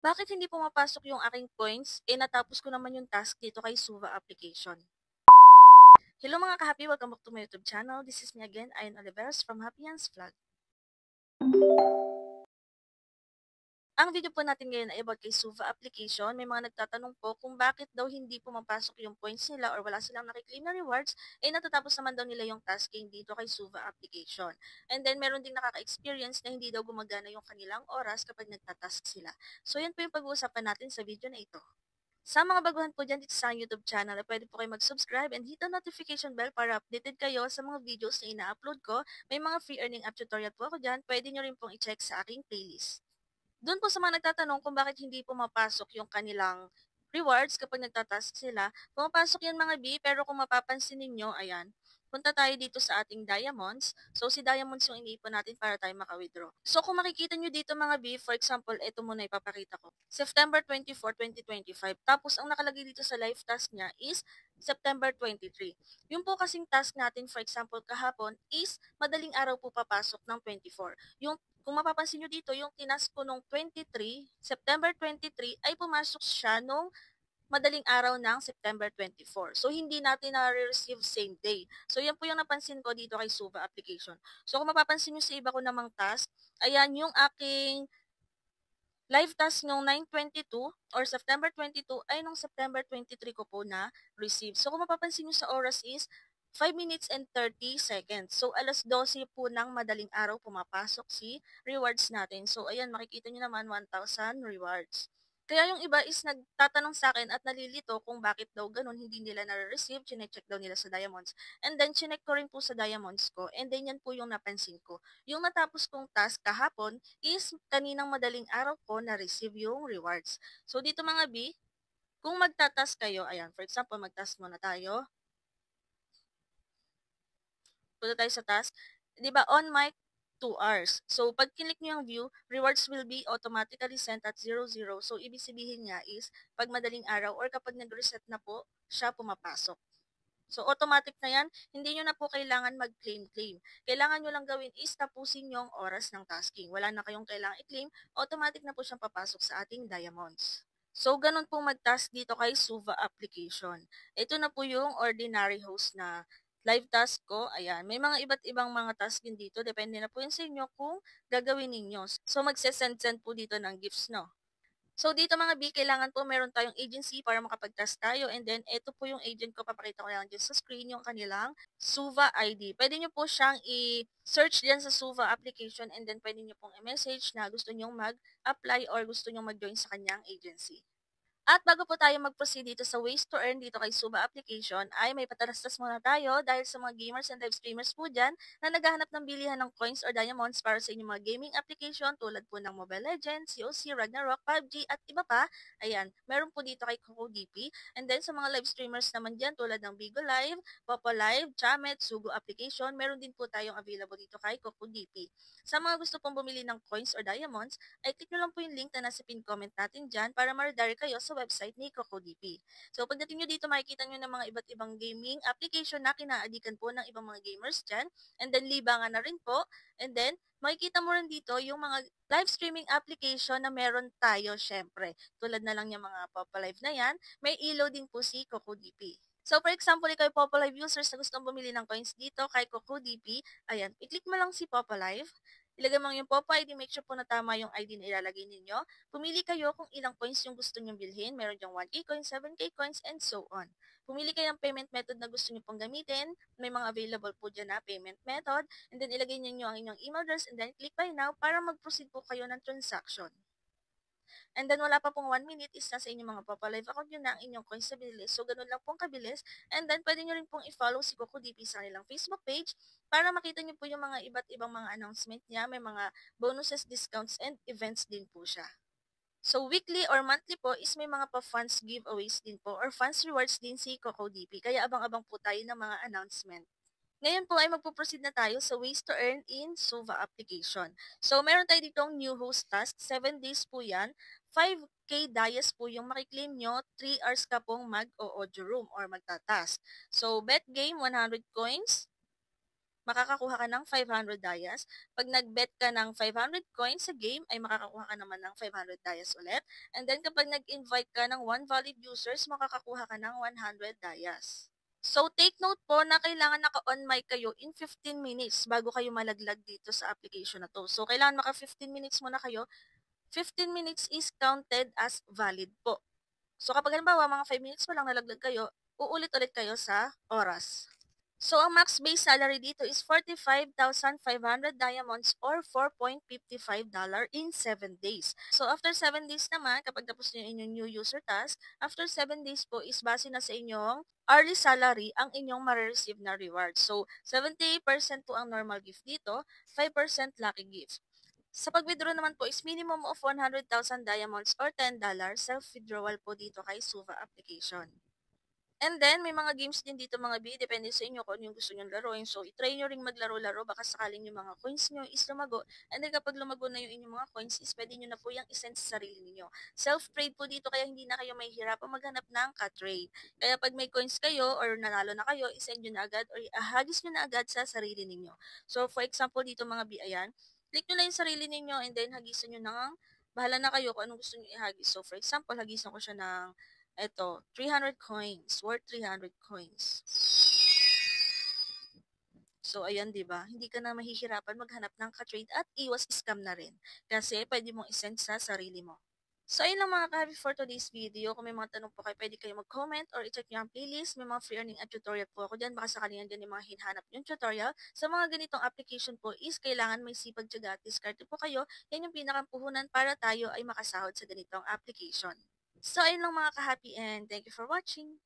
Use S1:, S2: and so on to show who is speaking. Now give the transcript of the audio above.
S1: Bakit hindi pumapasok yung aking points? Natapos ko naman yung task dito kay Suva application. Hello mga ka-happy, welcome back to my YouTube channel. This is me again, Ayan Oliveros from Happy Hands Vlog. Ang video po natin ngayon ay about kay Suva application. May mga nagtatanong po kung bakit daw hindi pumapasok yung points nila or wala silang nakiklaim na rewards, natatapos naman daw nila yung tasking dito kay Suva application. And then meron ding nakaka-experience na hindi daw gumagana yung kanilang oras kapag nagtatask sila. So yan po yung pag-uusapan natin sa video na ito. Sa mga baguhan po dyan dito sa YouTube channel, ay pwede po kayo mag-subscribe and hit the notification bell para updated kayo sa mga videos na ina-upload ko. May mga free earning app tutorial po ako dyan, pwede nyo rin pong i-check sa aking playlist. Doon po sa mga nagtatanong kung bakit hindi pumapasok yung kanilang rewards kapag nagtatask sila, pumapasok yan mga B, pero kung mapapansin ninyo, ayan, punta tayo dito sa ating diamonds. So, si diamonds yung iniipon natin para tayo maka-withdraw. So, kung makikita nyo dito mga B, for example, ito muna ipapakita ko. September 24, 2025. Tapos, ang nakalagay dito sa live task niya is September 23. Yung po kasing task natin, for example, kahapon is madaling araw po papasok ng 24. Yung kung mapapansin nyo dito, yung tinas ko nung 23, September 23, ay pumasok siya nung madaling araw ng September 24. So, hindi natin na-receive same day. So, yan po yung napansin ko dito kay Suva application. So, kung mapapansin nyo sa iba ko namang task, ayan yung aking live task nung 9/22 or September 22 ay nung September 23 ko po na receive. So, kung mapapansin nyo sa oras is 5 minutes and 30 seconds. So, alas 12 po ng madaling araw pumapasok si rewards natin. So, ayan, makikita nyo naman 1,000 rewards. Kaya yung iba is nagtatanong sa akin at nalilito kung bakit daw ganun, hindi nila na-receive, chinecheck daw nila sa diamonds. And then, chineck ko rin po sa diamonds ko. And then, yan po yung napansin ko. Yung natapos kong task kahapon is kaninang madaling araw ko na-receive yung rewards. So, dito mga B, kung magta-task kayo, ayan, for example, mag-task muna tayo. Punta tayo sa task. Di ba, on mic, 2 hours. So, pag click nyo yung view, rewards will be automatically sent at 00. So, ibig sabihin niya is, pag madaling araw or kapag nag-reset na po, siya pumapasok. So, automatic na yan. Hindi nyo na po kailangan mag-claim-claim. Kailangan nyo lang gawin is tapusin yung oras ng tasking. Wala na kayong kailangan i-claim. Automatic na po siyang papasok sa ating diamonds. So, ganun po mag-task dito kay Suva application. Ito na po yung ordinary host na live task ko. Ayan, may mga iba't ibang mga task din dito. Depende na po yun sa inyo kung gagawin ninyo. So, magsesend-send po dito ng gifts, no? So, dito mga B, kailangan po meron tayong agency para makapag-test tayo. And then, ito po yung agent ko. Papakita ko lang dyan sa screen yung kanilang Suva ID. Pwede nyo po siyang i-search dyan sa Suva application and then pwede nyo pong i-message na gusto nyo mag-apply or gusto nyo mag-join sa kanyang agency. At bago po tayo mag-proceed dito sa ways to earn dito kay Suba application, ay may patalastas muna tayo dahil sa mga gamers and live streamers po dyan na naghahanap ng bilihan ng coins or diamonds para sa inyong mga gaming application tulad po ng Mobile Legends, COC, Ragnarok, PUBG at iba pa. Ayan, meron po dito kay CocoDP. And then sa mga live streamers naman dyan tulad ng Bigo Live, Popo Live, Chamet, Sugo application, meron din po tayong available dito kay CocoDP. Sa mga gusto pong bumili ng coins or diamonds, ay click nyo lang po yung link na nasa pin comment natin dyan para ma-redirect kayo sa website ni CocoDP. So pagdating nyo dito, makikita nyo ng mga iba't ibang gaming application na kinaadikan po ng ibang mga gamers dyan. And then libangan na rin po. And then, makikita mo rin dito yung mga live streaming application na meron tayo syempre. Tulad na lang yung mga Popa Live na yan, may ilaw din po si CocoDP. So, for example, ikaw yung Popa Live users na gustong bumili ng coins dito kay CocoDP, ayan, i-click mo lang si Popa Live. Ilagay mo yung Popa ID, make sure po na tama yung ID na ilalagay ninyo. Pumili kayo kung ilang coins yung gusto nyong bilhin. Meron yung 1K coins, 7K coins, and so on. Pumili kayo ng payment method na gusto nyo pong gamitin. May mga available po dyan na payment method. And then ilagay niyo ang inyong email address and then click buy now para mag-proceed po kayo ng transaction. And then wala pa pong 1 minute is nasa inyong mga Papa-Live account yun na ang inyong coins sa bilis. So, ganun lang pong kabilis. And then, pwede nyo rin pong i-follow si CocoDP sa kanilang Facebook page para makita nyo po yung mga iba't ibang mga announcement niya. May mga bonuses, discounts, and events din po siya. So, weekly or monthly po is may mga pa-funds giveaways din po or funds rewards din si CocoDP. Kaya abang-abang po tayo ng mga announcement. Ngayon po ay magpo-proceed na tayo sa ways to earn in Suva application. So, meron tayo ditong new host task. 7 days po yan. 5K dias po yung makiklaim nyo. 3 hours ka pong mag-o-audio room or magta-task. So, bet game, 100 coins. makakakuha ka ng 500 dayas. Pag nag-bet ka ng 500 coins sa game, ay makakakuha ka naman ng 500 dayas ulit. And then kapag nag-invite ka ng 1 valid users, makakakuha ka ng 100 dayas. So, take note po na kailangan naka-on mic kayo in 15 minutes bago kayo malaglag dito sa application na to. So, kailangan maka 15 minutes muna kayo. 15 minutes is counted as valid po. So, kapag halimbawa mga 5 minutes pa lang nalaglag kayo, uulit ulit kayo sa oras. So, ang max base salary dito is 45,500 diamonds or $4.55 in 7 days. So, after 7 days naman, kapag tapos nyo inyong new user task, after 7 days po is base na sa inyong hourly salary ang inyong ma-receive na reward. So, 70% po ang normal gift dito, 5% lucky gift. Sa pag-withdraw naman po is minimum of 100,000 diamonds or $10 self-withdrawal po dito kay Suva application. And then, may mga games din dito mga B, depende sa inyo kung ano yung gusto nyo laruin. So, itry nyo ring maglaro-laro, baka sakaling yung mga coins nyo is lumago. And then, kapag lumago na yung inyong mga coins, is pwede nyo na po yung isend sa sarili niyo. Self-trade po dito, kaya hindi na kayo mahihirapang maghanap ng ka-trade. Kaya pag may coins kayo or nanalo na kayo, isend nyo na agad or ahagis nyo na agad sa sarili ninyo. So, for example, dito mga B, ayan, click nyo lang yung sarili ninyo and then hagisan nyo ng, bahala na kayo kung anong gusto nyo ihagis. So, for example, hagisan ko siya ng ito, 300 coins, worth 300 coins. So, ayan, di ba? Hindi ka na mahihirapan maghanap ng ka-trade at iwas scam na rin. Kasi, pwede mong isend sa sarili mo. So, ayun lang mga ka-happy for today's video. Kung may mga tanong po kayo, pwede kayo mag-comment or i-check nyo ang playlist. May mga free earning at tutorial po ako dyan. Baka sakaling dyan yung mga hinahanap yung tutorial. Sa mga ganitong application po is kailangan may sipag, tiyaga at diskarte po kayo. Yan yung pinakapuhunan para tayo ay makasahod sa ganitong application. So, ayun lang mga ka-happy and thank you for watching.